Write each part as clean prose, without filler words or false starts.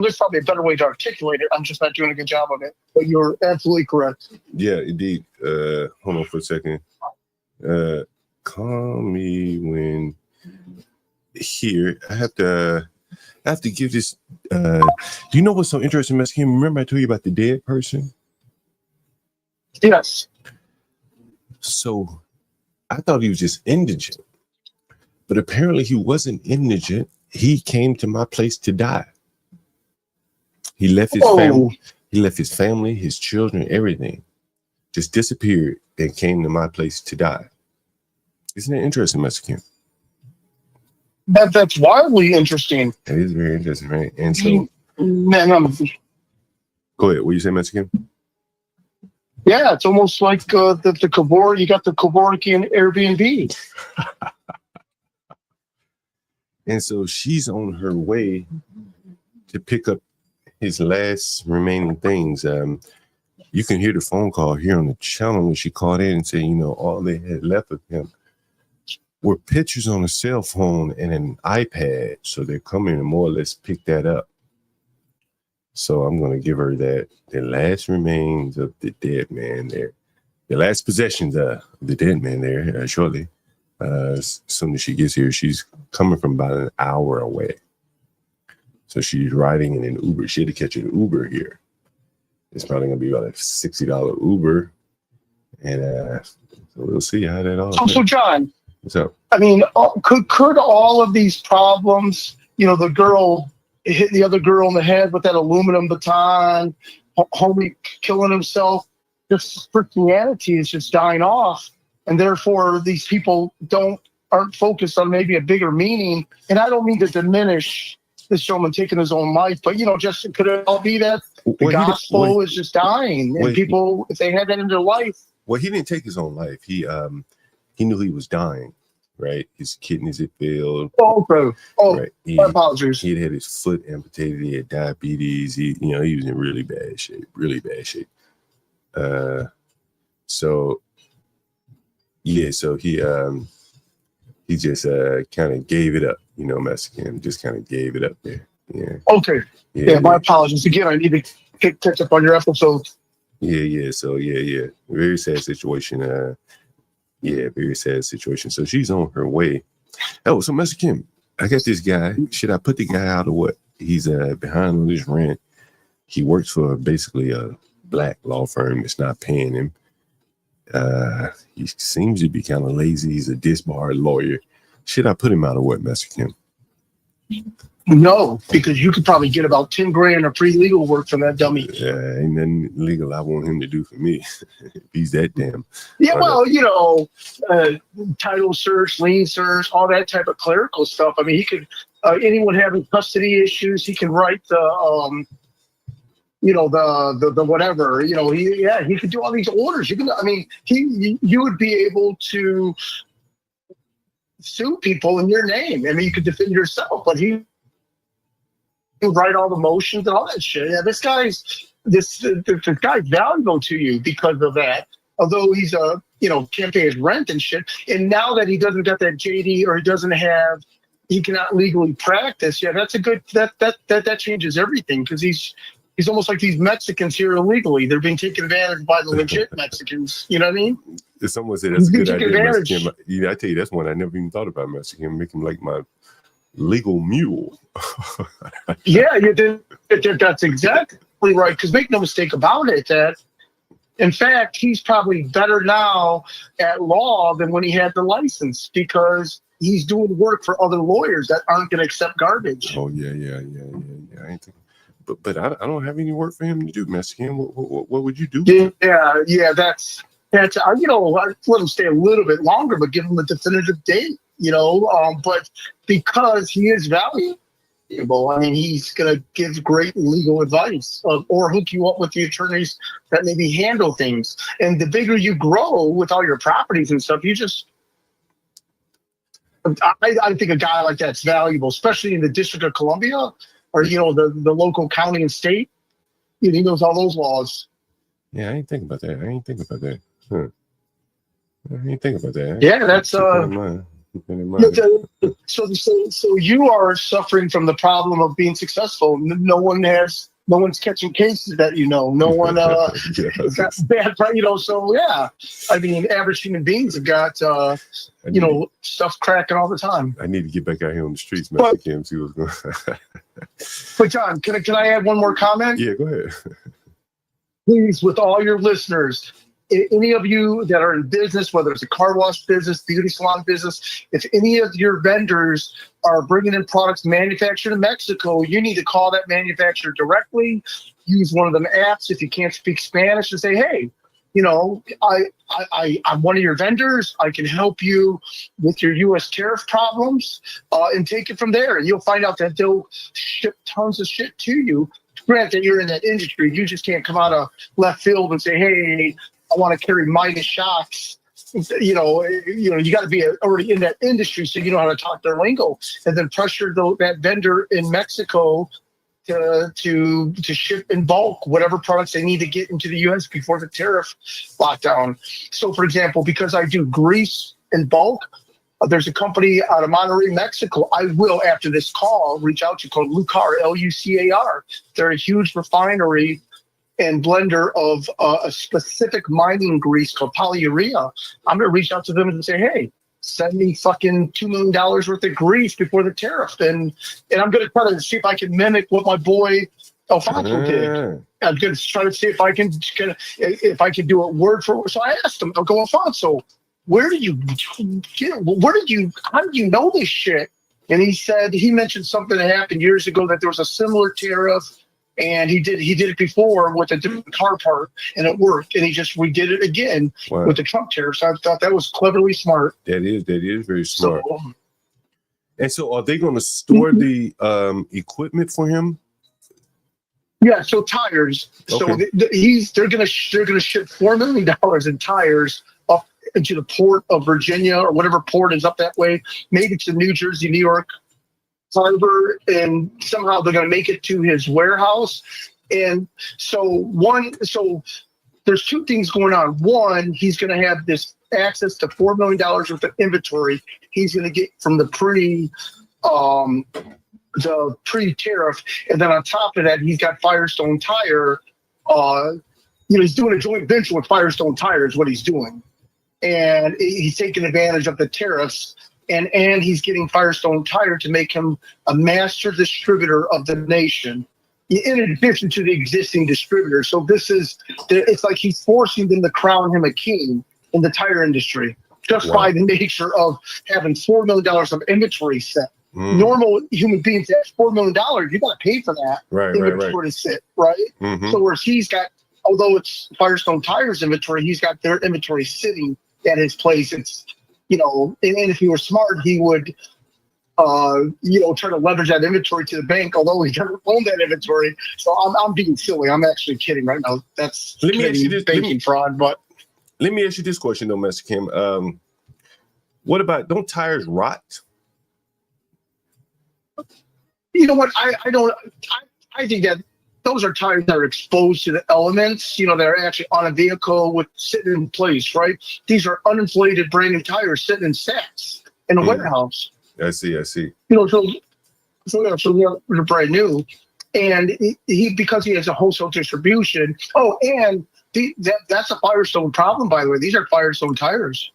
there's probably a better way to articulate it. I'm just not doing a good job of it. But you're absolutely correct. Yeah, indeed. Hold on for a second. Call me when here. I have to give this. Do you know what's so interesting, Mexican? Remember I told you about the dead person? Yes. So I thought he was just indigent, but apparently he wasn't indigent. He came to my place to die. He left his family. He left his family, his children, everything. Just disappeared and came to my place to die. Isn't that interesting, Mexican? That's wildly interesting. That is very interesting, right? And so, go ahead. What you say, Mexican? Yeah, it's almost like the Kavor. You got the Kevorkian Airbnb. And so she's on her way to pick up his last remaining things. You can hear the phone call here on the channel when she called in and said, you know, all they had left of him were pictures on a cell phone and an iPad. So they're coming to more or less pick that up. So I'm going to give her that, the last remains of the dead man there, the last possessions of the dead man there shortly. As soon as she gets here, she's coming from about an hour away. So she's riding in an Uber. She had to catch an Uber here. It's probably going to be about a $60 Uber. And so we'll see how that all So John, what's up? I mean, could all of these problems, you know, the girl hit the other girl in the head with that aluminum baton, homie killing himself, this Christianity is just dying off. And therefore, these people aren't focused on maybe a bigger meaning. And I don't mean to diminish this gentleman taking his own life, but, you know, just could it all be that the gospel is just dying and people, if they had that in their life. Well, he didn't take his own life. He knew he was dying, right? His kidneys had failed. Oh, right. My apologies. He had his foot amputated. He had diabetes. He was in really bad shape. So he just kind of gave it up, you know, Mexican, just kind of gave it up there. Yeah. Okay. Yeah, my apologies. Again, I need to catch up on your episodes. Yeah. So, yeah. Very sad situation. Very sad situation. So she's on her way. Oh, so Mexican, I got this guy. Should I put the guy out or what? He's behind on his rent. He works for basically a black law firm that's not paying him. He seems to be kind of lazy. He's a disbarred lawyer. Should I put him out or what, Mexican? No, because you could probably get about 10 grand of free legal work from that dummy. Yeah, ain't nothing legal I want him to do for me. If he's that damn. Yeah, well, you know, title search, lien search, all that type of clerical stuff. I mean, he could, anyone having custody issues, he can write the, you know, the whatever, you know, he could do all these orders. You would be able to sue people in your name. I mean, you could defend yourself, but he would write all the motions and all that shit. Yeah, this guy's valuable to you because of that. Although he's can't pay his rent and shit. And now that he doesn't got that JD or he cannot legally practice. Yeah, that's a good that changes everything because he's almost like these Mexicans here illegally. They're being taken advantage by the legit Mexicans. You know what I mean? If someone said that's a good idea, Mexican, I tell you, that's one I never even thought about, Mexican. Make him like my legal mule. Yeah, that's exactly right. Because make no mistake about it, that in fact, he's probably better now at law than when he had the license because he's doing work for other lawyers that aren't going to accept garbage. Oh, yeah. I ain't thinking. But I don't have any work for him to do, Mexican. What would you do? Yeah. That's I'd let him stay a little bit longer, but give him a definitive date. You know, but because he is valuable, I mean, he's gonna give great legal advice or hook you up with the attorneys that maybe handle things. And the bigger you grow with all your properties and stuff, I think a guy like that's valuable, especially in the District of Columbia. Or, you know, the local county and state, he knows all those laws. Yeah, I ain't thinking about that. Huh. I ain't thinking about that. Yeah, that's So you are suffering from the problem of being successful. No one's catching cases that no one has got bad, so yeah. I mean, average human beings have got stuff cracking all the time. I need to get back out here on the streets, Master Kim, see what's going on. But John, can I add one more comment? Yeah, go ahead. Please, with all your listeners, any of you that are in business, whether it's a car wash business, beauty salon business, if any of your vendors are bringing in products manufactured in Mexico, you need to call that manufacturer directly. Use one of them apps if you can't speak Spanish and say, hey, I'm one of your vendors. I can help you with your U.S. tariff problems, and take it from there. And you'll find out that they'll ship tons of shit to you. Granted, you're in that industry. You just can't come out of left field and say, hey, I want to carry Midas shocks. You got to be already in that industry so you know how to talk their lingo, and then pressure that vendor in Mexico to ship in bulk whatever products they need to get into the U.S. before the tariff lockdown. So, for example, because I do grease in bulk, there's a company out of Monterrey, Mexico. I will, after this call, reach out to called Lucar, Lucar. They're a huge refinery and blender of a specific mining grease called polyurea. I'm going to reach out to them and say, hey, send me fucking $2 million worth of grease before the tariff. And I'm going to try to see if I can mimic what my boy Alfonso did. I'm going to try to see if I can do it word for word. So I asked him, I'll go, Alfonso, how do you know this shit? And he mentioned something that happened years ago, that there was a similar tariff, and he did it before with a different car part, and it worked. And he just redid it again with the Trump tariffs. I thought that was cleverly smart. That is very smart. And so, are they going to store the equipment for him? Yeah. So tires. Okay. So they're going to ship $4 million in tires up into the port of Virginia or whatever port is up that way. Maybe to New Jersey, New York harbor, and somehow they're going to make it to his warehouse. And so there's two things going on. One, he's going to have this access to $4 million worth of inventory he's going to get from the pre-tariff, and then on top of that, he's got Firestone Tire. He's doing a joint venture with Firestone Tire is what he's doing, and he's taking advantage of the tariffs. And he's getting Firestone Tire to make him a master distributor of the nation, in addition to the existing distributor. So it's like he's forcing them to crown him a king in the tire industry, just by the nature of having $4 million of inventory set. Normal human beings have $4 million, you got to pay for that inventory to sit, right? So whereas he's got, although it's Firestone Tire's inventory, he's got their inventory sitting at his place. It's and if he were smart, he would, try to leverage that inventory to the bank, although he doesn't own that inventory. So I'm being silly. I'm actually kidding right now. That's banking fraud. But let me ask you this question, though, Mr. Kim. What about, don't tires rot? You know what? I think that those are tires that are exposed to the elements, that are actually on a vehicle with sitting in place, right? These are uninflated brand new tires sitting in sacks in a warehouse. I see. So they're brand new. And he because he has a wholesale distribution. Oh, and that's a Firestone problem, by the way. These are Firestone tires.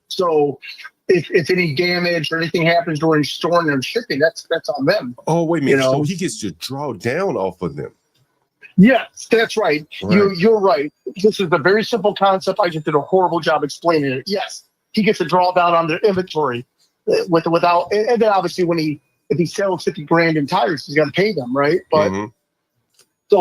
So if any damage or anything happens during storing and shipping, that's on them. Oh, wait a minute. So he gets to draw down off of them. Yes, that's right. You're right. This is a very simple concept. I just did a horrible job explaining it. Yes, he gets to draw down on their inventory without, and then obviously if he sells 50 grand in tires, he's got to pay them, right? But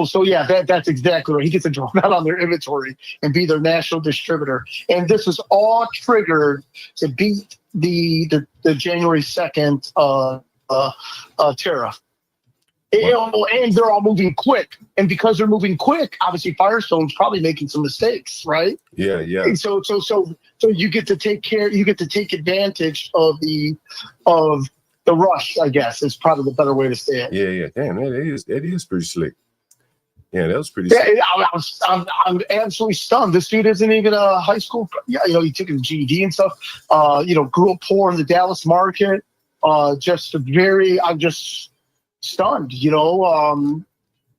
so yeah, that's exactly right. He gets to draw down on their inventory and be their national distributor. And this is all triggered to beat the January 2nd tariff. And they're all moving quick, and because they're moving quick, obviously Firestone's probably making some mistakes, right? Yeah. And so you get to take advantage of the rush, I guess, is probably the better way to say it. Yeah. Damn, that is pretty slick. Yeah, that was pretty. Yeah, I'm absolutely stunned. This dude isn't even a high school. Yeah, he took his GED and stuff. Grew up poor in the Dallas market. I'm just stunned.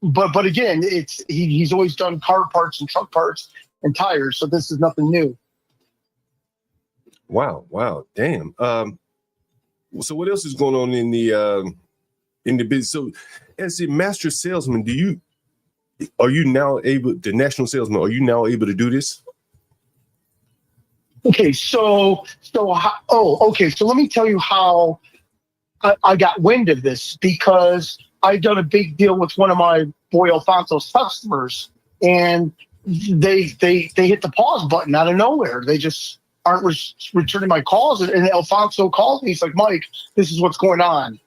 But again, he's always done car parts and truck parts and tires, so this is nothing new. Wow, damn. So what else is going on in the business? So, as a master salesman, are you now able, the national salesman, are you now able to do this? Okay, so let me tell you how I got wind of this, because I've done a big deal with one of my boy Alfonso's customers, and they hit the pause button out of nowhere. They just aren't returning my calls, and Alfonso called me. He's like, Mike, this is what's going on.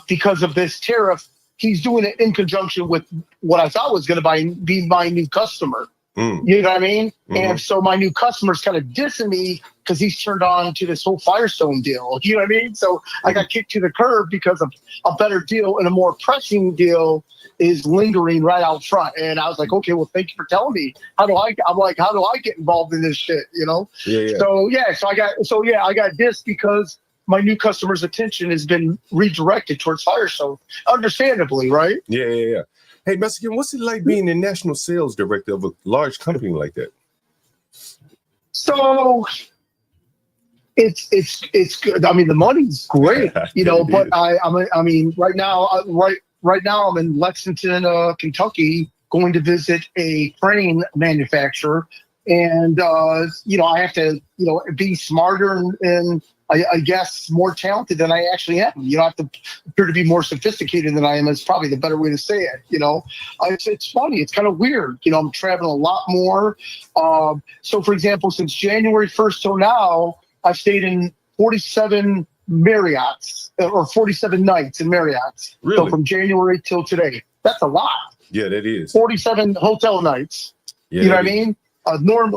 Because of this tariff, he's doing it in conjunction with what I thought was going to be my new customer. You know what I mean? Mm-hmm. And so my new customer's kind of dissing me because he's turned on to this whole Firestone deal. You know what I mean? So I got kicked to the curb because of a better deal, and a more pressing deal is lingering right out front. And I was like, okay, well, thank you for telling me. How do I get involved in this shit? Yeah. So I got dissed because my new customer's attention has been redirected towards Firestone, understandably, right? Yeah. Hey, Mexican, what's it like being the national sales director of a large company like that? So it's good. I mean, the money's great, but I mean, right now I'm in Lexington, Kentucky, going to visit a crane manufacturer, and I have to be smarter and I guess more talented than I actually am. I have to appear to be more sophisticated than I am. Is probably the better way to say it. It's funny. It's kind of weird. I'm traveling a lot more. So, for example, since January 1st till now, I've stayed in 47 Marriotts, or 47 nights in Marriotts. Really? So from January till today, that's a lot. Yeah, that is 47 hotel nights. Yeah, you know what I mean?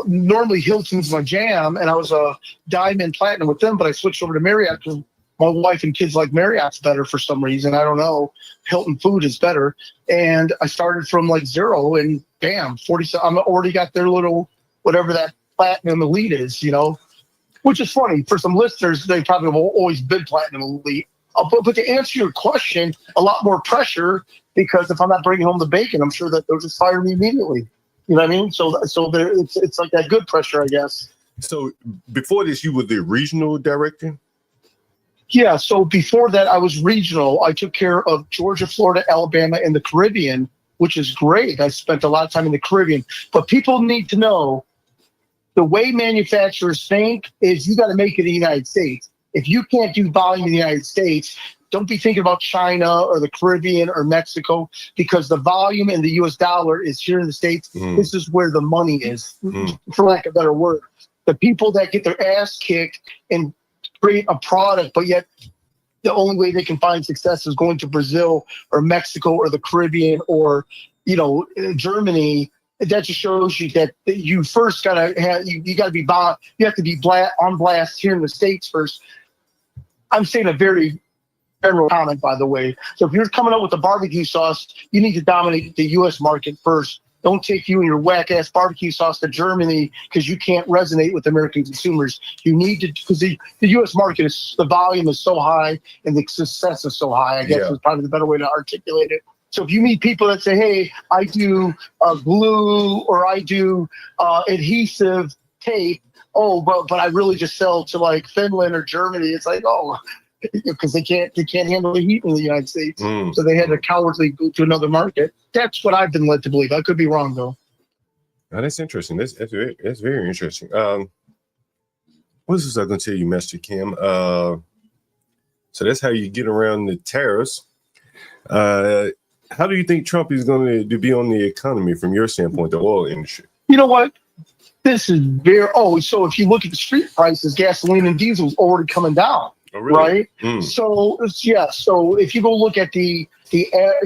Normally Hilton's my jam, and I was a diamond platinum with them, but I switched over to Marriott because my wife and kids like Marriott's better for some reason. I don't know. Hilton food is better. And I started from like zero, and bam, 47. I'm already got their little, whatever that platinum elite is, which is funny. For some listeners, they probably have always been platinum elite. But to answer your question, a lot more pressure, because if I'm not bringing home the bacon, I'm sure that they'll just fire me immediately. You know what I mean? So it's like that good pressure, I guess. So before this, you were the regional director? Yeah. So before that, I was regional. I took care of Georgia, Florida, Alabama, and the Caribbean, which is great. I spent a lot of time in the Caribbean. But people need to know the way manufacturers think is you got to make it in the United States. If you can't do volume in the United States, don't be thinking about China or the Caribbean or Mexico, because the volume in the US dollar is here in the States. This is where the money is, for lack of a better word. The people that get their ass kicked and create a product, but yet the only way they can find success is going to Brazil or Mexico or the Caribbean or, Germany. That just shows you that you first gotta have, you gotta be you have to be on blast here in the States first. I'm saying a very general comment, by the way. So if you're coming up with a barbecue sauce, you need to dominate the U.S. market first. Don't take you and your whack-ass barbecue sauce to Germany because you can't resonate with American consumers. You need to, because the U.S. market the volume is so high and the success is so high, I guess is probably the better way to articulate it. So if you meet people that say, hey, I do glue or I do adhesive tape, but I really just sell to like Finland or Germany, it's like, because they can't handle the heat in the United States. So they had to cowardly go to another market. That's what I've been led to believe. I could be wrong, though. Oh, that's interesting. That's very interesting. What was I going to tell you, Master Kim? So that's how you get around the tariffs. How do you think Trump is going to be on the economy from your standpoint, the oil industry? You know what? This is so if you look at the street prices, gasoline and diesel is already coming down. Oh, really? Right? So if you go look at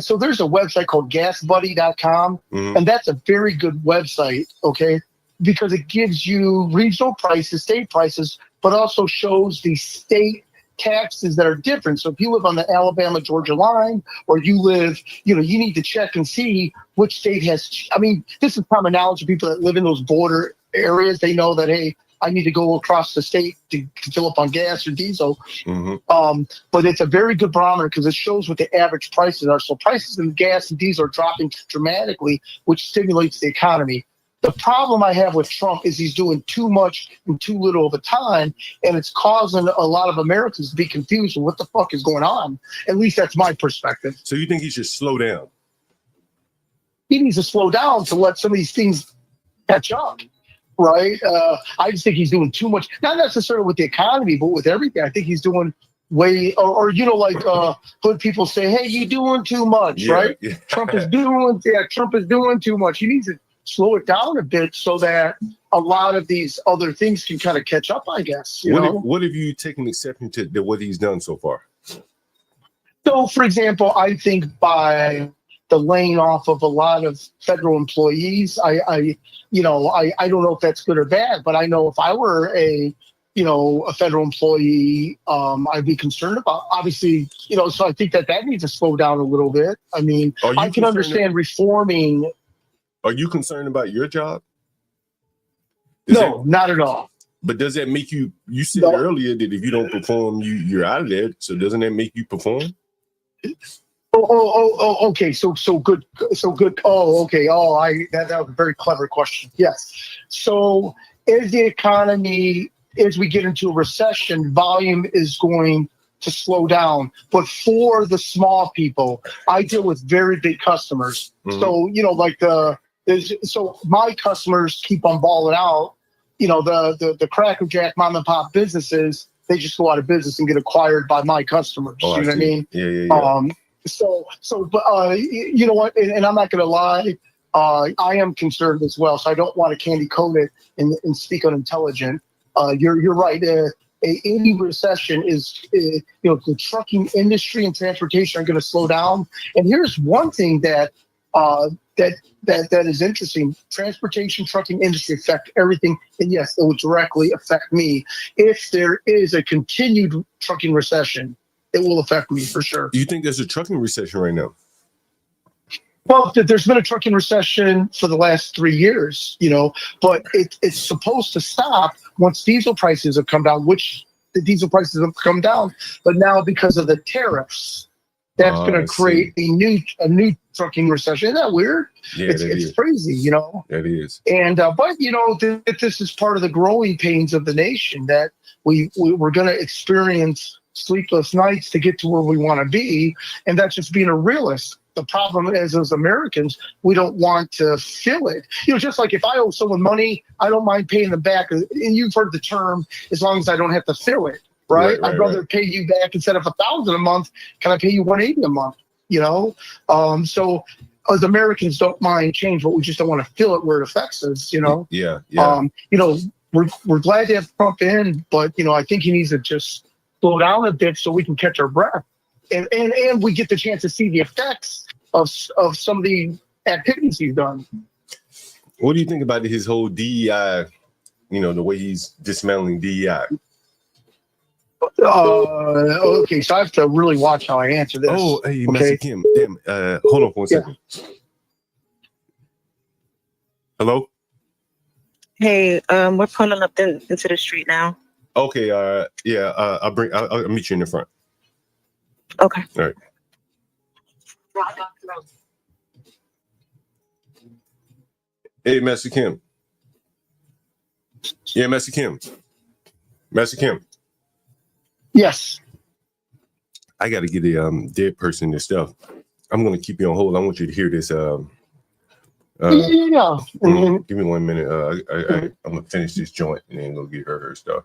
so there's a website called gasbuddy.com, and that's a very good website, okay? Because it gives you regional prices, state prices, but also shows the state taxes that are different. So if you live on the Alabama-Georgia line, or you live, you need to check and see which state has. I mean, this is common knowledge of people that live in those border areas. They know that, hey, I need to go across the state to fill up on gas or diesel. But it's a very good barometer because it shows what the average prices are. So prices in gas and diesel are dropping dramatically, which stimulates the economy. The problem I have with Trump is he's doing too much in too little of a time, and it's causing a lot of Americans to be confused with what the fuck is going on. At least that's my perspective. So you think he should slow down? He needs to slow down to let some of these things catch up. Right. I just think he's doing too much, not necessarily with the economy, but with everything. I think he's doing way, or hood people say, hey, you doing too much, right? Yeah. Trump is doing too much. He needs to slow it down a bit so that a lot of these other things can kind of catch up, I guess. What have you taken exception to what he's done so far? So, for example, I think by the laying off of a lot of federal employees, I don't know if that's good or bad, but I know if I were a federal employee, I'd be concerned about, obviously, so I think that needs to slow down a little bit. I mean, I can understand reforming. Are you concerned about your job? No, not at all. But does that make you said earlier that if you don't perform, you're out of there. So doesn't that make you perform? Okay. So good. Oh, okay. That was a very clever question. Yes. So as the economy, as we get into a recession, volume is going to slow down. But for the small people, I deal with very big customers. So, so my customers keep on balling out. The Cracker Jack mom and pop businesses, they just go out of business and get acquired by my customers. Oh, you know what I mean? Yeah. But you know what? And I'm not going to lie. I am concerned as well. So I don't want to candy coat it and speak unintelligent. You're right. Any recession is, the trucking industry and transportation are going to slow down. And here's one thing that is interesting. Transportation, trucking industry affect everything. And yes, it will directly affect me. If there is a continued trucking recession, it will affect me for sure. Do you think there's a trucking recession right now? Well, there's been a trucking recession for the last 3 years, but it's supposed to stop once diesel prices have come down, which the diesel prices have come down. But now because of the tariffs, that's going to create a new trucking recession. Isn't that weird? Yeah, it's crazy, It is. And but this is part of the growing pains of the nation, that we're going to experience sleepless nights to get to where we want to be, and that's just being a realist. The problem is, as Americans, we don't want to feel it. Just like if I owe someone money, I don't mind paying them back. And you've heard the term, as long as I don't have to feel it, right? I'd rather pay you back instead of $1,000 a month. Can I pay you $180 a month? So as Americans don't mind change, but we just don't want to feel it where it affects us. Yeah. We're glad to have Trump in, but I think he needs to just slow down a bit so we can catch our breath. And we get the chance to see the effects of some of the activities he's done. What do you think about his whole DEI, the way he's dismantling DEI? Okay, so I have to really watch how I answer this. Oh, hey, okay? Messy Kim. Damn, hold on for 1 second. Hello? Hey, we're pulling up into the street now. Okay, I'll meet you in the front. Okay. All right. Hey, Messy Kim. Yeah, Messy Kim. Yes. I got to get a dead person this stuff. I'm going to keep you on hold. I want you to hear this. Yeah. Give me 1 minute. I'm going to finish this joint and then go get her stuff.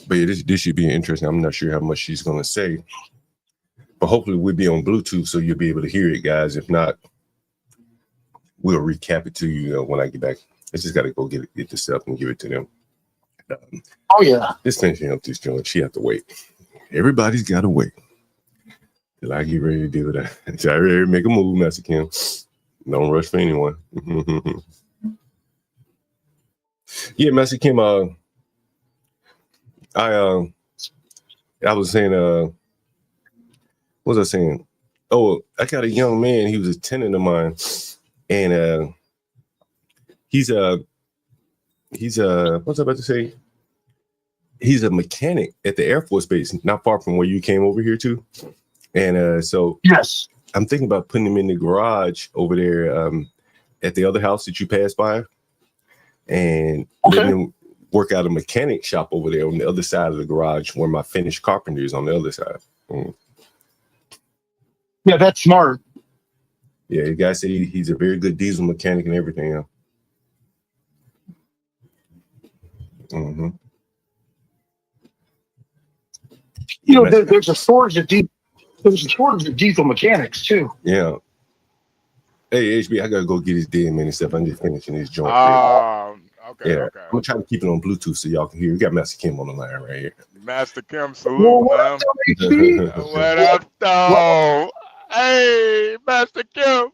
But yeah, this should be interesting. I'm not sure how much she's going to say. But hopefully we'll be on Bluetooth so you'll be able to hear it, guys. If not, we'll recap it to you when I get back. I just got to go get the stuff and give it to them. Oh, yeah. Just finishing up this joint. She have to wait. Everybody's got to wait till I get ready to do that. Until I ready to make a move, Master Kim. Don't rush for anyone. Yeah, Master Kim, I was saying, what was I saying? Oh, I got a young man. He was a tenant of mine, and he's what's I about to say? He's a mechanic at the Air Force Base, not far from where you came over here to. And so Yes. I'm thinking about putting him in the garage over there at the other house that you passed by, and letting him work out a mechanic shop over there on the other side of the garage where my finished carpenter is on the other side. Yeah, that's smart. Yeah, the guy said he's a very good diesel mechanic and everything. Yeah. Mm-hmm. You know, there's a shortage of diesel mechanics too. Yeah. Hey, HB, I gotta go get his dead man and stuff. I'm just finishing his joint. Okay, yeah. okay. I'm gonna try to keep it on Bluetooth so y'all can hear. We got Master Kim on the line right here. Master Kim, salute, man. What up, though? Hey, Master Kim.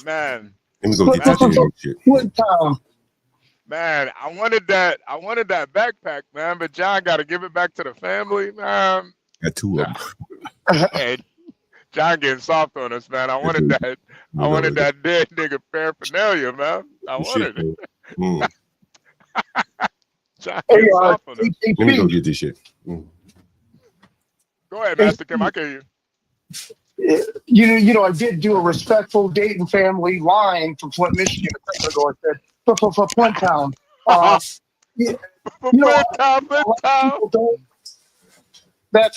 Man. Let me go get this shit. Man, I wanted that backpack, man, but John got to give it back to the family, man. Got two of them. Hey, John getting soft on us, man. I wanted that dead nigga paraphernalia, man. I wanted it. John getting soft on us. Let me go get this shit. Go ahead, Master Kim. I can hear you. You know, I did do a respectful Dayton family line from Flint, Michigan. I said, for Flint Town. That's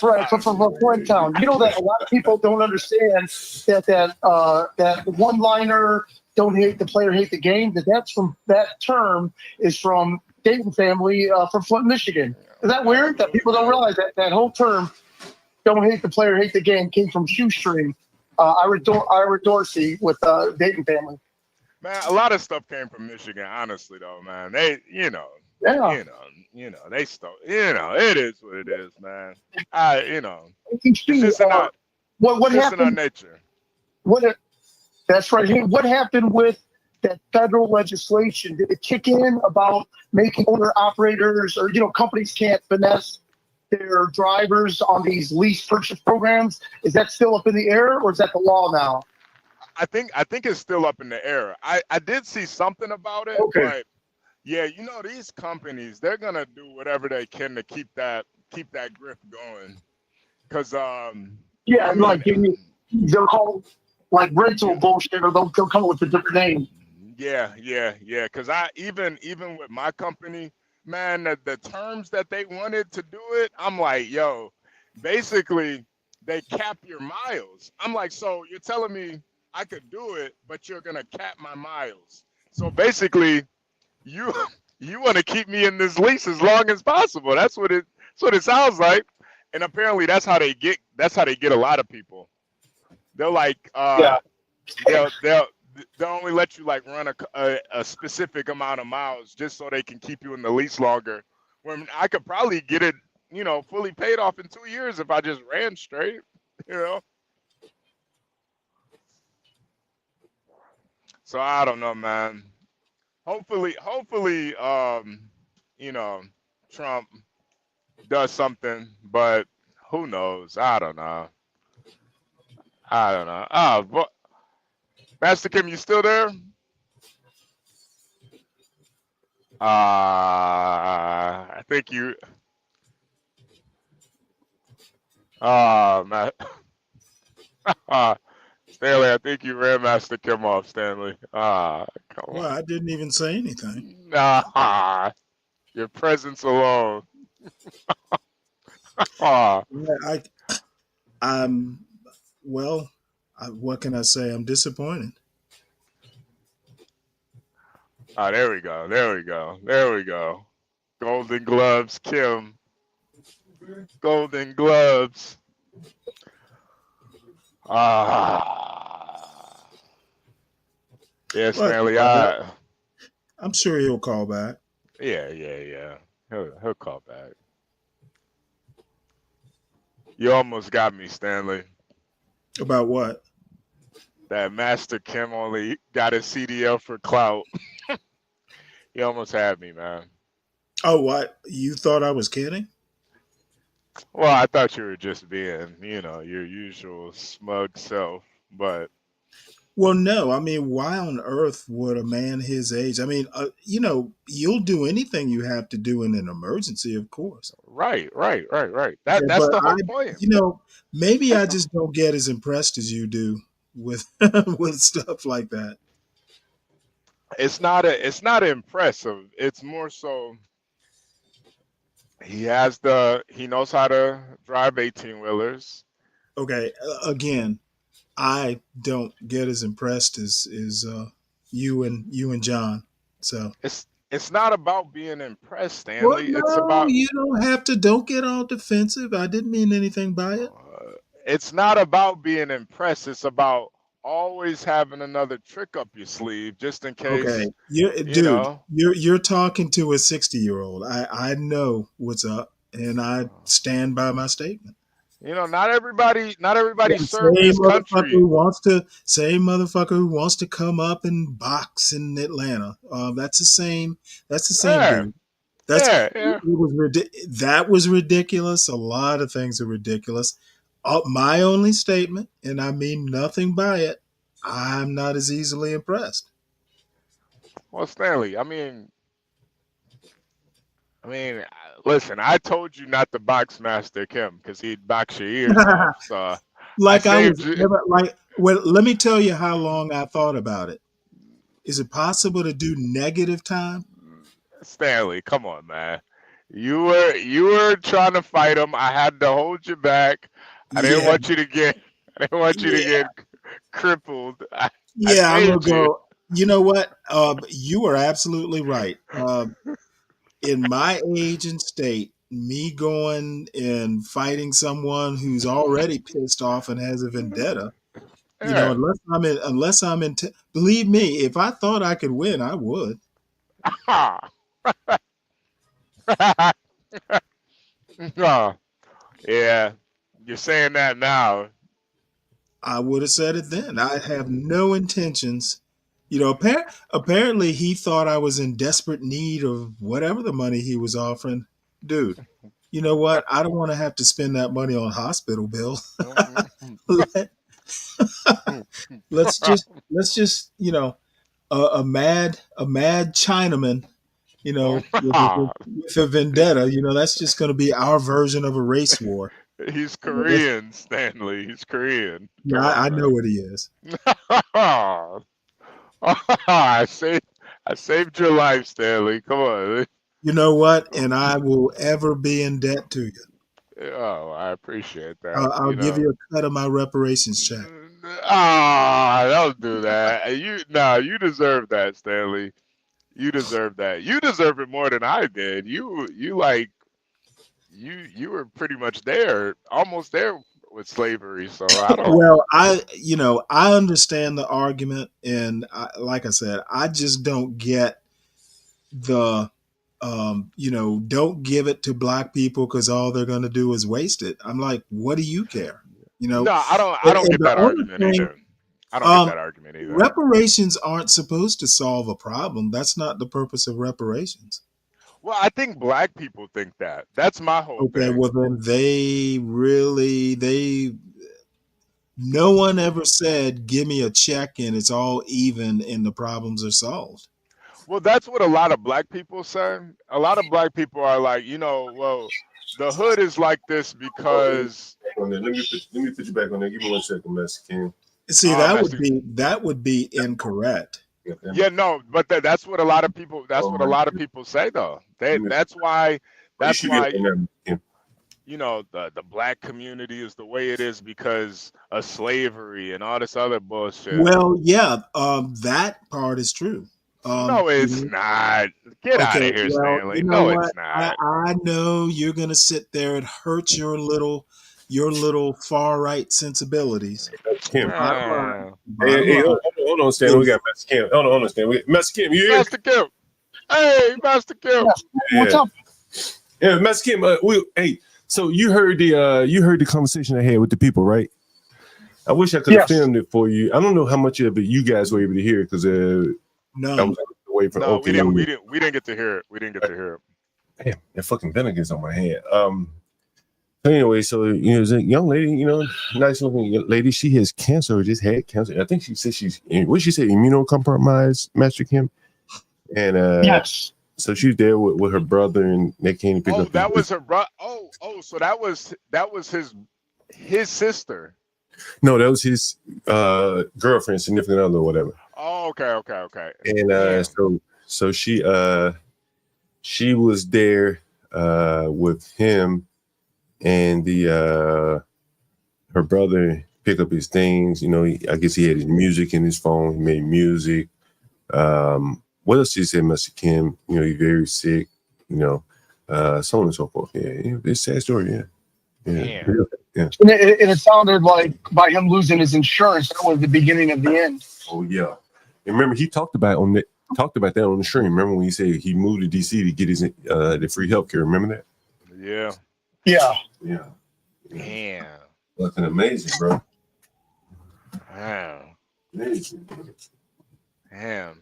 right, for Flint Town. You know that a lot of people don't understand that one-liner, don't hate the player, hate the game. That term is from Dayton family from Flint, Michigan. Is that weird? That people don't realize that whole term, don't hate the player, hate the game, came from Shoestring, Ira Dorsey with Dayton family. Man, a lot of stuff came from Michigan, honestly, though, man. They, they stole. It is what it is, man. It's just in our, what happened? In our nature. That's right. Hey, what happened with that federal legislation? Did it kick in about making owner operators or companies can't finesse their drivers on these lease purchase programs? Is that still up in the air, or is that the law now? I think it's still up in the air. I did see something about it, but yeah, these companies, they're gonna do whatever they can to keep that grip going, because they'll call like rental bullshit, or they'll come up with a different name. Yeah. Because I even with my company, man, the terms that they wanted to do it, I'm like, yo, basically they cap your miles. I'm like, so you're telling me I could do it, but you're gonna cap my miles. So basically, you want to keep me in this lease as long as possible. That's what it sounds like. And apparently that's how they get a lot of people. They're like, they'll only let you like run a specific amount of miles just so they can keep you in the lease longer. When I could probably get it, fully paid off in 2 years if I just ran straight, So I don't know, man. Hopefully, Trump does something, but who knows? I don't know. But Master Kim, you still there? I think you. Man. Stanley, I think you ran Master Kim off, Stanley. Come on. Well, I didn't even say anything. Nah, your presence alone. What can I say? I'm disappointed. There we go. Golden Gloves, Kim. Golden Gloves. Yeah, Stanley. I'm sure he'll call back. Yeah. He'll call back. You almost got me, Stanley. About what? That Master Kim only got a CDL for clout. You almost had me, man. Oh, what? You thought I was kidding? Well, I thought you were just being, your usual smug self. But Well, no. I mean, why on earth would a man his age? I mean, you'll do anything you have to do in an emergency, of course. right. Yeah, That's but the whole point. maybe That's I the just don't get as impressed as you do with with stuff like that. it's not impressive. It's more so he knows how to drive 18 wheelers. Okay, again, I don't get as impressed as you and John. So, It's not about being impressed, well, Stanley. It's no, about you don't have to. Don't get all defensive. I didn't mean anything by it. it's not about being impressed. It's about always having another trick up your sleeve just in Okay, case, you dude, know. you're talking to a 60-year-old. I know what's up, and I stand by my statement. Not everybody served Same this motherfucker country. who wants to come up and box in Atlanta. That's the same. That's the same Yeah, dude. That's yeah. that was ridiculous. A lot of things are ridiculous. My only statement, and I mean nothing by it. I'm not as easily impressed. Well, Stanley, I mean, listen, I told you not to box Master Kim because he'd box your ears off. So I Like I was saved you. never like. Well, let me tell you how long I thought about it. Is it possible to do negative time? Stanley, come on, man. You were trying to fight him. I had to hold you back. I didn't Yeah, want you to get I didn't want you to yeah, get crippled. I yeah. I'm gonna saved you. go. You know what? You are absolutely right. In my age and state, me going and fighting someone who's already pissed off and has a vendetta, Yeah. believe me, if I thought I could win, I would. Oh, yeah. You're saying that now. I would have said it then. I have no intentions. Apparently he thought I was in desperate need of whatever the money he was offering. Dude, you know what? I don't want to have to spend that money on hospital bills. Let, let's just a mad Chinaman, with a vendetta. That's just going to be our version of a race war. He's Let's- Korean, Stanley. He's Korean. yeah, Come I on, know man. what he is. I saved your life, Stanley. Come on. You know what? And I will ever be in debt to you. Oh, I appreciate that. I'll give you a cut of my reparations check. Don't do that. You deserve that, Stanley. You deserve that. You deserve it more than I did. You were pretty much there, almost there with slavery. So I don't. Well, I understand the argument, and like I said, I just don't get the don't give it to black people because all they're going to do is waste it. I'm like, what do you care? No, I don't. I don't And get the that only argument thing, either. I don't get that argument either. reparations aren't supposed to solve a problem. That's not the purpose of reparations. Well, I think black people think that. That's my whole Okay, thing. well then no one ever said, give me a check and it's all even and the problems are solved. Well, that's what a lot of black people say. A lot of black people are like, well, the hood is like this because Let me put you back on there. Give me 1 second, Master King. See, I'm actually, that would be incorrect. yeah, no, but that's what a lot of people. That's Oh what a my lot of goodness. people say though. Let me- That's why. Oh, you That's should be why on there, Master King. the black community is the way it is because of slavery and all this other bullshit. Well, yeah, that part is true. No, it's not. Get out Okay, of here, well, Stanley. you know No, what? it's not. I know you're gonna sit there and hurt your little far right sensibilities. Kim. Bottom line, Ah, bottom Hey, line hold on, Stan. We is got Master Kim. Hold on, Stan. Master Kim, you here? Master Kim. Hey, Master Kim. Yes. What's Yeah. up? Yeah, Master Kim. Hey, so you heard the conversation I had with the people, right? I wish I could have Yes. filmed it for you. I don't know how much of it you guys were able to hear because I none. was away from. No, Okay, we didn't get to hear it. We didn't get to hear it. Damn, that fucking vinegar's on my hand. Anyway, so there's a young lady, nice looking lady. She has cancer, or just had cancer. I think she said what did she say, immunocompromised, Master Kim, and Yes. so she's there with her brother, and they came to pick up. That was her brother. So that was his sister. No, that was his girlfriend, significant other, or whatever. Oh, okay. And so she was there with him, and her brother pick up his things. I guess he had his music in his phone. He made music. What else did he say, Mr. Kim? He's very sick. So on and so forth. Yeah, it's a sad story. Yeah. And it sounded like by him losing his insurance, that was the beginning of the end. Oh yeah. And remember, he talked about that on the stream. Remember when he said he moved to DC to get his the free healthcare? Remember that? Yeah. Damn. Fucking amazing, bro. Wow. Amazing. Damn.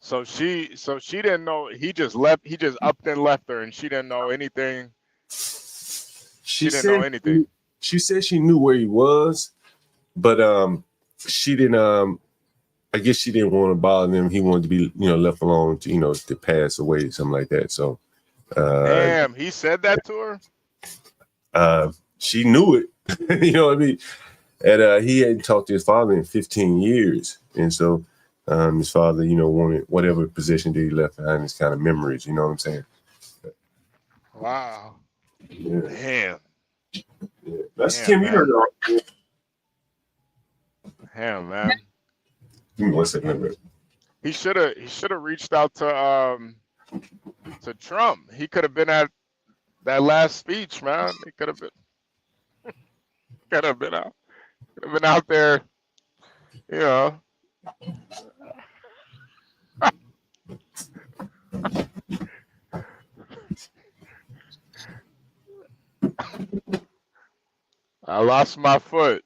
So she didn't know. He just left. He just upped and left her, and she didn't know anything. She didn't know anything. She said she knew where he was, but she didn't. I guess she didn't want to bother him. He wanted to be, left alone to pass away, something like that. So, damn, he said that to her. She knew it. You know what I mean? And he hadn't talked to his father in 15 years, and so his father, wanted whatever possession that he left behind, his kind of memories. You know what I'm saying? Wow. Yeah. Damn. Yeah. That's Kim. You heard it. Damn, man. Give me 1 second. He should have reached out to Trump. He could have been at that last speech, man. He could have been out there, I lost my foot.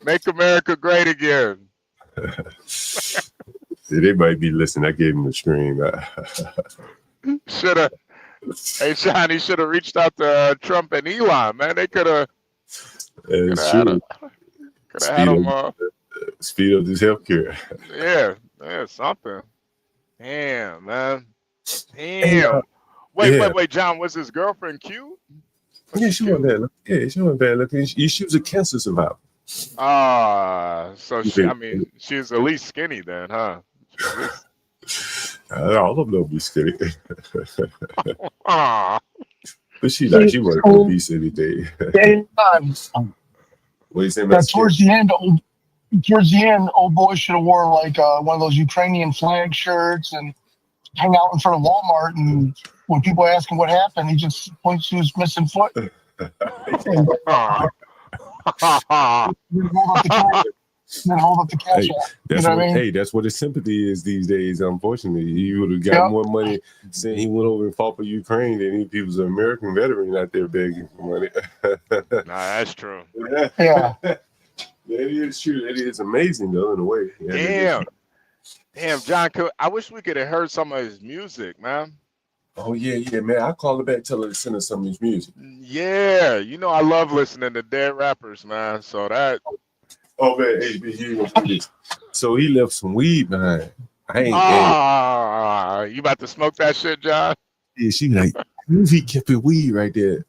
Make America great again. They might be listening. I gave him a scream. Shoulda. Hey, Sean, he should have reached out to Trump and Elon, man. They could have. Could have had him. Speed up this healthcare. Yeah, something. Damn, man. Damn. Wait, John, was his girlfriend cute? Yeah, she wasn't bad looking. Yeah, she wasn't bad looking. She was a cancer survivor. So she's at least skinny then, huh? All of them be skinny. Aw. But she wasn't obese anything. What do you say, man? Towards the end, old boy should have wore like one of those Ukrainian flag shirts and hang out in front of Walmart. And when people ask him what happened, he just points to his missing foot. Then hold up the cash. That's what his sympathy is these days. Unfortunately, he would have got more money saying he went over and fought for Ukraine than he was an American veteran out there begging for money. Nah, that's true. Yeah, that is true. That is amazing, though, in a way. Damn, John. I wish we could have heard some of his music, man. Oh yeah, man. I'll call her back, tell her to send us some of his music. Yeah, I love listening to dead rappers, man. So that. Oh man, hey, here you go. So he left some weed behind. You about to smoke that shit, John? Yeah, she like, he kept it weed right there.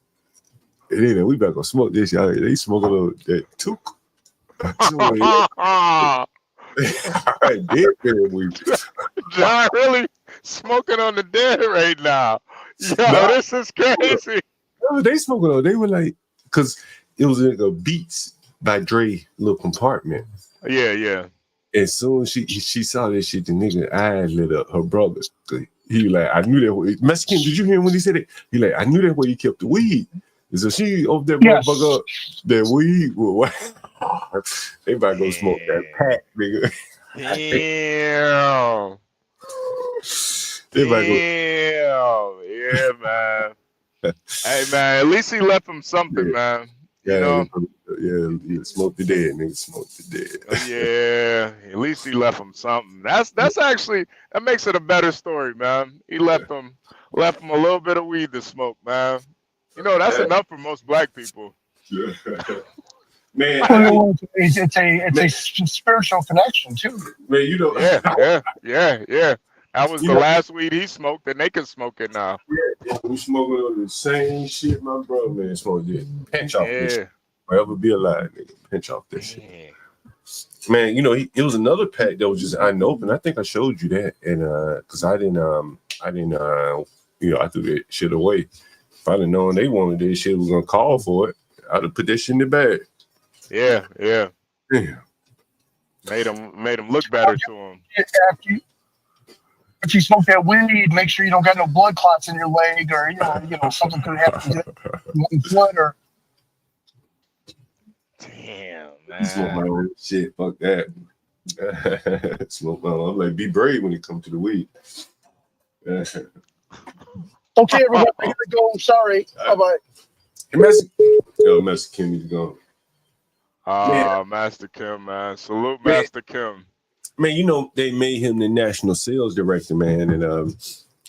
And then we about to go smoke this. They smoke a little that took. John really smoking on the dead right now. This is crazy. They smoking on. They were like, because it was like a Beats by Dre little compartment. Yeah. As soon as she saw that shit, the nigga eyes lit up. Her brother, he like, I knew that way. Mexican, did you hear him when he said it? He like, I knew that way he kept the weed. And so she over there, motherfucker, that weed. They about to go smoke that pack, nigga. Damn. Yeah, man. Hey, man, at least he left him something, man. You know? Yeah, smoke the dead, nigga. Smoke the dead. Yeah, at least he left him something. That's actually that makes it a better story, man. He left him a little bit of weed to smoke, man. You know, that's enough for most black people. Man, Well, it's a spiritual connection too. man, you know, Yeah. That was You the know- last weed he smoked, and they can smoke it now. we smoking on the same shit, my brother, man. Smoke this. Pinch off this Yeah. shit. Forever be alive, nigga. Pinch off this shit. Yeah. Man, you know, it was another pack that was just unopened. I think I showed you that, and because I didn't, you know, I threw that shit away. If I'd have known they wanted this shit, was gonna call for it, I'd have put that shit in the bag. Yeah. Damn. Made him look better to him. If you smoke that weed, make sure you don't got no blood clots in your leg, or you know something could happen to blood or. Damn, Smoke my man. own shit. Fuck that. Smoke my own. I'm like, be brave when it comes to the weed. Okay, everybody, I gotta go. Sorry. Bye bye. Master Kim is gone. Master Kim, man. Salute, Master Kim. Man, you know, they made him the national sales director, man. And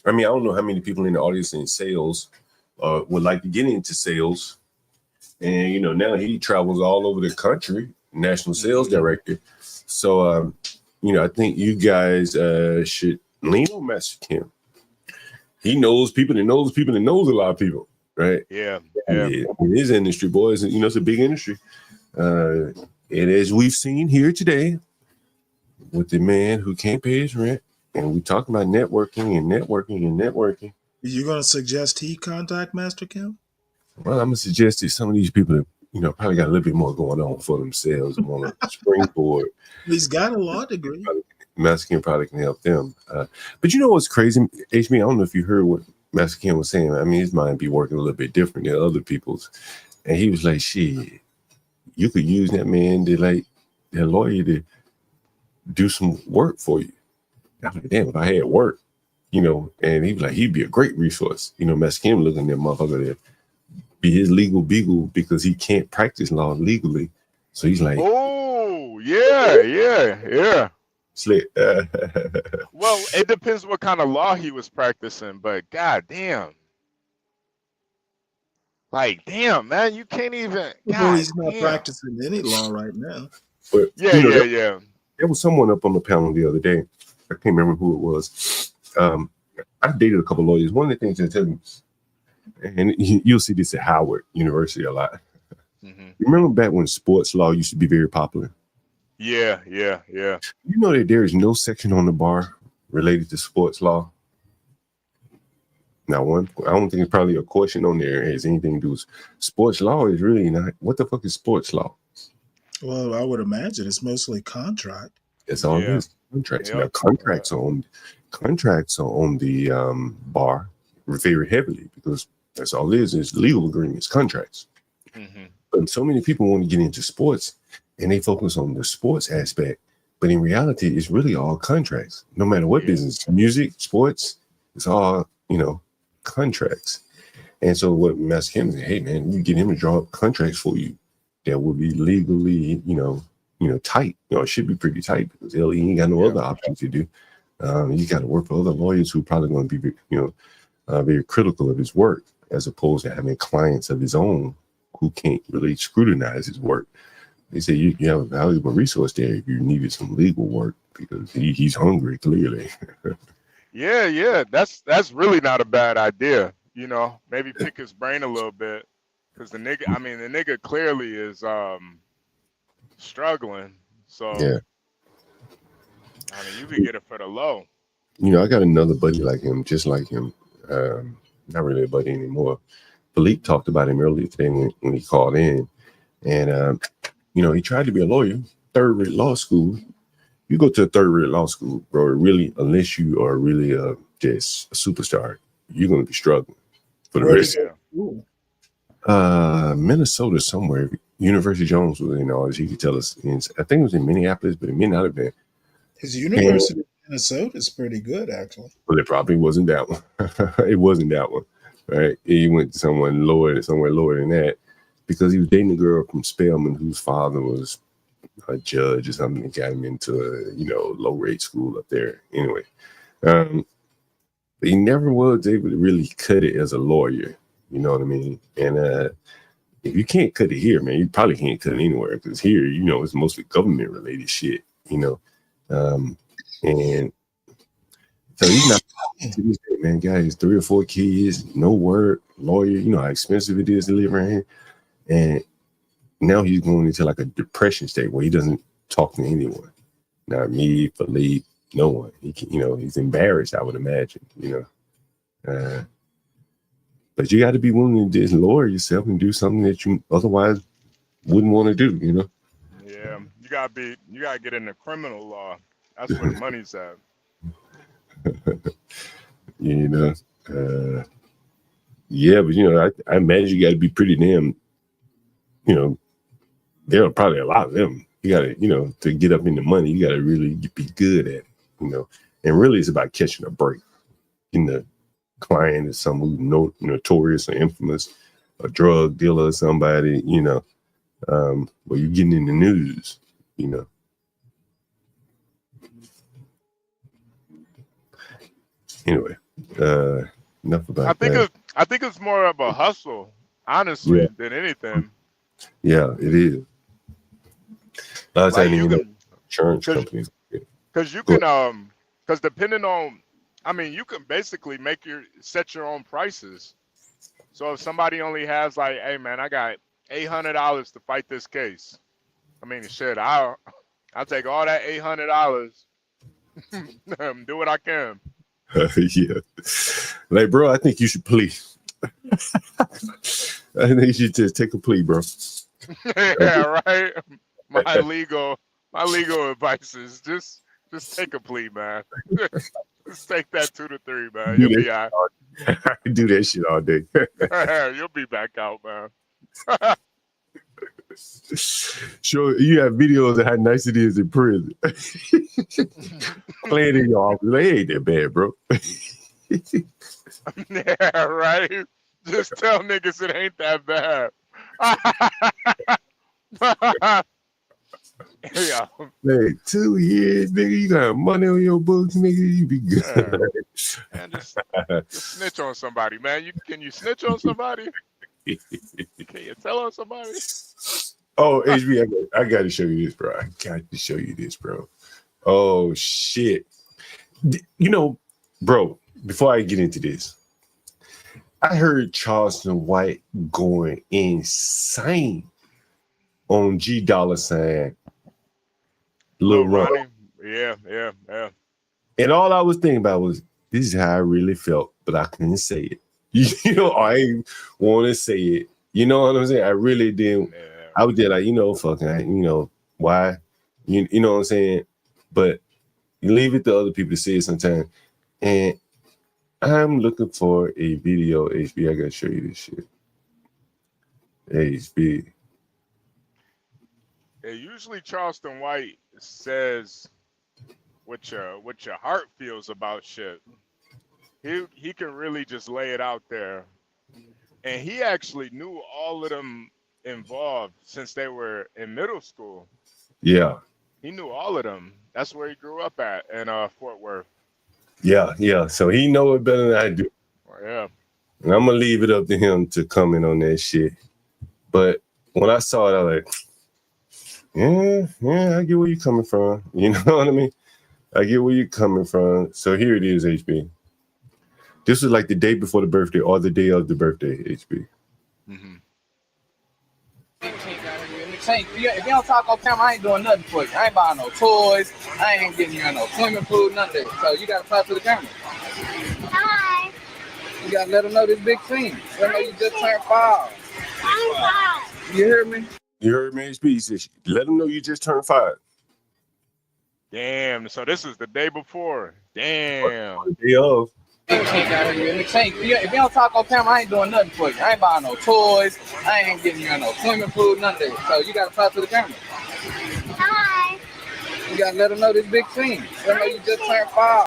I mean, I don't know how many people in the audience in sales would like to get into sales. And, you know, now he travels all over the country, national sales director. So, you know, I think you guys should lean on Master Kim. He knows people that knows people that knows a lot of people, right? Yeah. In his industry, boys, you know, it's a big industry. And as we've seen here today, with the man who can't pay his rent, and we talk about networking. You going to suggest he contact Master Kim? Well, I'm gonna suggest that some of these people, you know, probably got a little bit more going on for themselves and want to springboard. He's got a law degree. Master Kim probably can help them. But you know what's crazy, HB? I don't know if you heard what Master Kim was saying. I mean, his mind be working a little bit different than other people's, and he was like, "Shit, you could use that man to like that lawyer to do some work for you." I was like, damn, if I had work, you know, and he was like, he'd be a great resource. You know, Master Kim looking at that motherfucker there, be his legal beagle because he can't practice law legally. So he's like, oh, yeah. Slick. Well, it depends what kind of law he was practicing, but goddamn. Like, damn, man, you can't even. Well, he's not damn. practicing any law right now. But Yeah. There was someone up on the panel the other day. I can't remember who it was. I dated a couple of lawyers. One of the things they tell me, and you'll see this at Howard University a lot. Mm-hmm. You remember back when sports law used to be very popular? Yeah. You know that there is no section on the bar related to sports law. Now, I don't think it's probably a question on there has anything to do with sports law. Is really not. What the fuck is sports law? Well, I would imagine it's mostly contract. That's all it is. Contracts. Yep. Now, contracts are on the bar very heavily because that's all it is legal agreements, contracts. Mm-hmm. But so many people want to get into sports and they focus on the sports aspect. But in reality, it's really all contracts. No matter what business, music, sports, it's all, you know, contracts. And so what Master Kim said, hey man, you get him to draw up contracts for you that will be legally, you know, tight. You know, it should be pretty tight because he ain't got no other options to do. You got to work for other lawyers who are probably going to be, you know, very critical of his work, as opposed to having clients of his own who can't really scrutinize his work. They say you have a valuable resource there if you needed some legal work because he's hungry, clearly. Yeah. That's really not a bad idea. You know, maybe pick his brain a little bit because the nigga clearly is struggling. So yeah, I mean, you could get it for the low. You know, I got another buddy like him, just like him. Not really a buddy anymore. Philippe talked about him earlier today when he called in, and you know, he tried to be a lawyer, third-rate law school. You go to a third-rate law school, bro, really, unless you are really just a superstar, you're going to be struggling for the rest. Minnesota somewhere. University Jones was in all this. He could tell us. I think it was in Minneapolis, but it may not have been. His University of Minnesota is pretty good, actually. Well, it probably wasn't that one. It wasn't that one, right? He went to somewhere lower than that. because he was dating a girl from Spelman whose father was a judge or something that got him into a low rate school up there. Anyway, but he never was able to really cut it as a lawyer. You know what I mean? And if you can't cut it here, man, you probably can't cut it anywhere because here, it's mostly government related shit. And so he's not to this day, man. Guy has 3 or 4 kids, no work, lawyer. You know how expensive it is to live around here, and now he's going into like a depression state where he doesn't talk to anyone. Not me, Philippe, no one. He's embarrassed, I would imagine, but you got to be willing to just lower yourself and do something that you otherwise wouldn't want to do, Yeah, you gotta get into criminal law. That's where the money's at. Yeah, but I imagine you got to be pretty damn, there are probably a lot of them. You got to, to get up in the money, you got to really be good at it, and really it's about catching a break. The client is someone who's notorious or infamous, a drug dealer or somebody, where you're getting in the news, Anyway, enough about that. I think it's more of a hustle, honestly, than anything. Yeah, it is. A lot of times, insurance companies. Because you can, because depending on, you can basically set your own prices. So if somebody only has like, hey man, I got $800 to fight this case. Shit, I'll take all that $800, do what I can. Yeah, like bro, I think you should plea. I think you should just take a plea, bro. Yeah, right. My legal advice is just take a plea, man. Just take that 2 to 3, man. You'll be all right. I do that shit all day. You'll be back out, man. Sure, you have videos of how nice it is in prison. Playing in your office, like, ain't that bad, bro. Yeah, right. Just tell niggas it ain't that bad. Yeah. Hey, 2 years, nigga. You got money on your books, nigga. You be good. Man, just snitch on somebody, man. Can you snitch on somebody? Can you tell on somebody? Oh, HB, I got to show you this, bro. I got to show you this, bro. Oh shit. Bro, before I get into this, I heard Charleston White going insane on G Dollar Sign, Lil Ronnie. Yeah. And all I was thinking about was, this is how I really felt, but I couldn't say it. I ain't want to say it. You know what I'm saying? I really didn't. Yeah. I was just like, fucking, why? You know what I'm saying? But you leave it to other people to say it sometimes. And I'm looking for a video, HB. I gotta show you this shit. HB. Yeah, usually Charleston White says what your heart feels about shit. He can really just lay it out there. And he actually knew all of them involved since they were in middle school. Yeah. He knew all of them. That's where he grew up at in Fort Worth. Yeah. So he know it better than I do. Yeah. And I'm gonna leave it up to him to comment on that shit. But when I saw it, I was like, yeah, I get where you're coming from. You know what I mean? I get where you're coming from. So here it is, HB. This was like the day before the birthday or the day of the birthday, HB. Mm-hmm. If you don't talk on camera, I ain't doing nothing for you. I ain't buying no toys. I ain't getting you no swimming pool, nothing. So you gotta talk to the camera. Hi. You gotta let them know this big thing. Let them know you just turned 5. I'm 5. You hear me? You heard me, HB? He said, let them know you just turned 5. Damn. So this is the day before. Damn. The day of. If you don't talk on camera, I ain't doing nothing for you. I ain't buying no toys. I ain't getting you no swimming pool, nothing. So you gotta talk to the camera. Hi. You gotta let them know this big thing. Let them know you just turned 5.